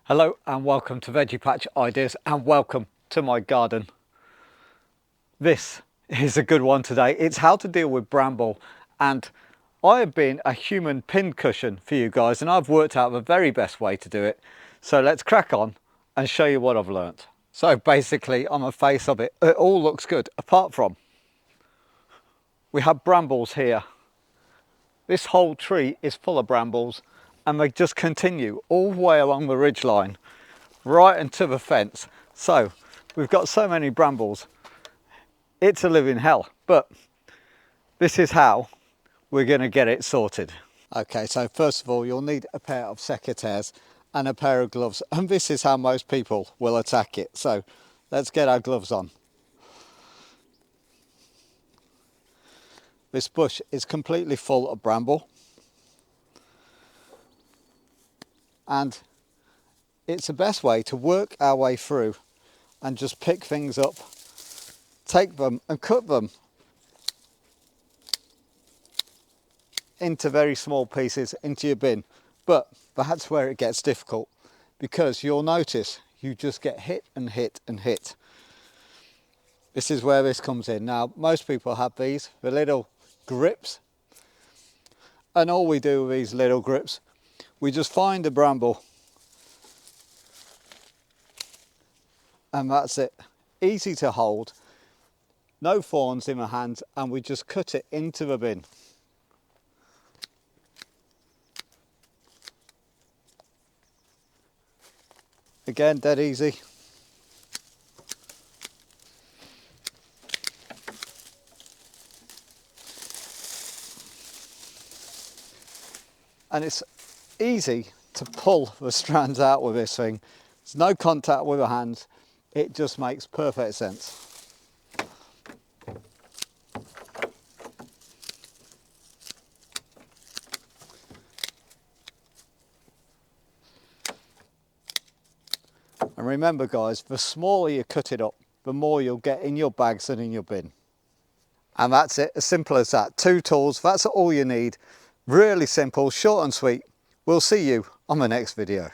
Hello and welcome to Veggie Patch Ideas and welcome to my garden. This is a good one today. It's how to deal with bramble, and I have been a human pin cushion for you guys and I've worked out the very best way to do it. So let's crack on and show you what I've learnt. So basically on the face of it, it all looks good apart from we have brambles here. This whole tree is full of brambles and they just continue all the way along the ridge line right into the fence. So we've got so many brambles, it's a living hell, but this is how we're going to get it sorted. Okay, so first of all you'll need a pair of secateurs and a pair of gloves, and this is how most people will attack it. So let's get our gloves on. This bush is completely full of bramble and it's the best way to work our way through and just pick things up, take them and cut them into very small pieces into your bin. But that's where it gets difficult, because you'll notice you just get hit and hit and hit. This is where this comes in. Now most people have these, the little grips, and all we do with these little grips, we just find a bramble and that's it. Easy to hold, no thorns in the hand, and we just cut it into the bin. Again, dead easy. And it's easy to pull the strands out with this thing. There's no contact with the hands. It just makes perfect sense. And remember guys, the smaller you cut it up, the more you'll get in your bags and in your bin. And that's it, as simple as that. 2 tools, that's all you need. Really simple, short and sweet. We'll see you on the next video.